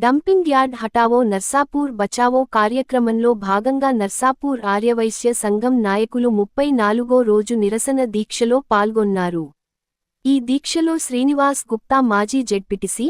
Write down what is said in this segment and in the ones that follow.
Dumping yard హటావో Narsapur Bachao కార్యక్రమంలో భాగంగా నర్సాపూర్ ఆర్యవైశ్య సంఘం నాయకులు 34వ రోజు నిరసన దీక్షలో పాల్గొన్నారు. ఈ దీక్షలో శ్రీనివాస్ గుప్తా మాజీ జెడ్పీటీసీ,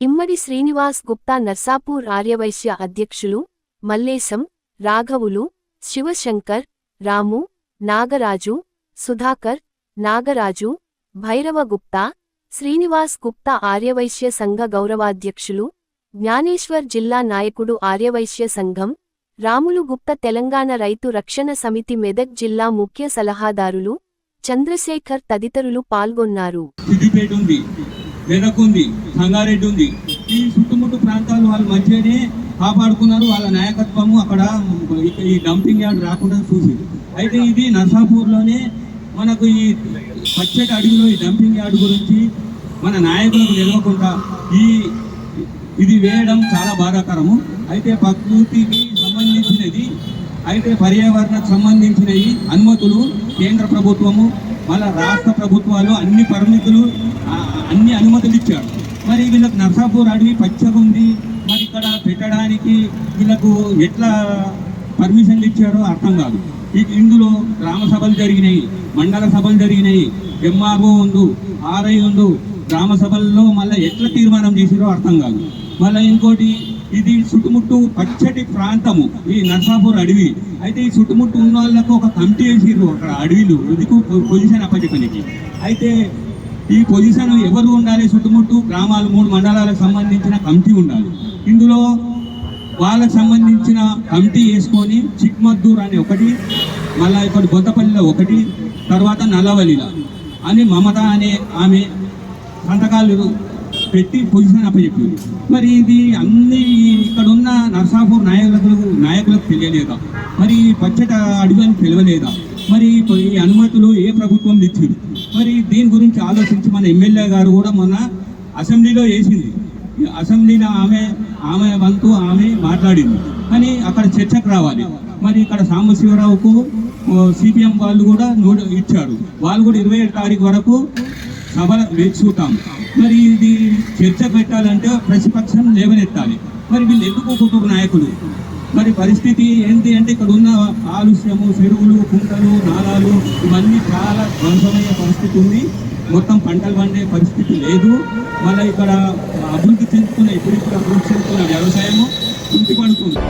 ఇమ్మడి శ్రీనివాస్ గుప్తా నర్సాపూర్ ఆర్యవైశ్య అధ్యక్షులు, మల్లేశం, రాఘవులు, శివశంకర్, రాము, నాగరాజు, సుధాకర్, నాగరాజు, భైరవ గుప్తా, శ్రీనివాస్ గుప్తా ఆర్యవైశ్య సంఘ గౌరవాధ్యక్షులు, జ్ఞానేశ్వర్ జిల్లా నాయకుడు ఆర్యవైశ్య సంఘం, రాములు గుప్త తెలంగాణ రైతు రక్షణ సమితి మెదక్ జిల్లా ముఖ్య సలహాదారులు, చంద్రశేఖర్ తదితరులు పాల్గొన్నారు. ఈ చుట్టుముట్టు ప్రాంతాలు వాళ్ళు మంచిగానే కాపాడుకున్నారు. వాళ్ళ నాయకత్వము అక్కడ ఈ డంపింగ్ యార్డ్ రాకుండా చూసి, అయితే ఇది నర్సాపూర్లోనే మనకు ఈ పచ్చటి అడవిలో ఈ డంపింగ్ యార్డ్ గురించి మన నాయకులకు తెలియకుండా ఇది వేయడం చాలా బాధాకరము. అయితే ప్రకృతికి సంబంధించినది, అయితే పర్యావరణకు సంబంధించినవి అనుమతులు కేంద్ర ప్రభుత్వము మళ్ళీ రాష్ట్ర ప్రభుత్వాలు అన్ని పరిమితులు అన్ని అనుమతులు ఇచ్చారు. మరి వీళ్ళకి నర్సాపూర్ అడవి పచ్చగా ఉంది, మరి ఇక్కడ పెట్టడానికి వీళ్ళకు ఎట్లా పర్మిషన్లు ఇచ్చారో అర్థం కాదు. ఇందులో గ్రామ సభలు జరిగినాయి, మండల సభలు జరిగినాయి, ఎంఆర్ఓ ఉండు, ఆర్ఐ ఉండు, గ్రామ సభల్లో మళ్ళీ ఎట్లా తీర్మానం చేసిరో అర్థం కాదు. మళ్ళీ ఇంకోటి, ఇది చుట్టుముట్టు పచ్చటి ప్రాంతము ఈ నర్సాపూర్ అడవి. అయితే ఈ చుట్టుముట్టు ఉన్న వాళ్ళకు ఒక కమిటీ వేసిర్రు అక్కడ అడవిలు ఎందుకు పొజిషన్ అప్పచెప్పనికి. అయితే ఈ పొజిషన్ ఎవరు ఉండాలి, చుట్టుముట్టు గ్రామాలు 3 మండలాలకు సంబంధించిన కమిటీ ఉండాలి. ఇందులో వాళ్ళకు సంబంధించిన కమిటీ వేసుకొని చిక్మద్దూర్ అని ఒకటి, మళ్ళీ ఇక్కడ బొత్తపల్లిలో ఒకటి, తర్వాత నల్లవల్లిలో అని మమత అనే ఆమె సంతకాలు పెట్టి పొజిషన్ అప్పచెప్పింది. మరి ఇది అన్ని ఇక్కడ ఉన్న నర్సాపూర్ నాయకులకు తెలియలేదా, మరి పచ్చట అడవి అని తెలియలేదా, మరి ఈ అనుమతులు ఏ ప్రభుత్వం ఇచ్చింది? మరి దీని గురించి ఆలోచించి మన ఎమ్మెల్యే గారు కూడా మొన్న అసెంబ్లీలో వేసింది. అసెంబ్లీలో ఆమె వంతు ఆమె మాట్లాడింది, కానీ అక్కడ చర్చకు రావాలి. మరి ఇక్కడ సాంబశివరావుకు సిపిఎం వాళ్ళు కూడా ఇచ్చారు, వాళ్ళు కూడా 27 తారీఖు వరకు సభ వేచుకుంటాం. మరి ఇది చర్చ పెట్టాలంటే ప్రతిపక్షం లేవనెత్తాలి. మరి వీళ్ళు ఎందుకు కుటుంబ నాయకులు? మరి పరిస్థితి ఏంటి అంటే ఇక్కడ ఉన్న కాలుష్యము, చెరువులు, కుంటలు, నాలాలు ఇవన్నీ చాలా ధ్వంసమయ్యే పరిస్థితి ఉంది. మొత్తం పంటలు పండే పరిస్థితి లేదు. మళ్ళీ ఇక్కడ అభివృద్ధి చెందుతున్న అభివృద్ధి చెందుతున్న వ్యవసాయము కుంటి పడుతుంది.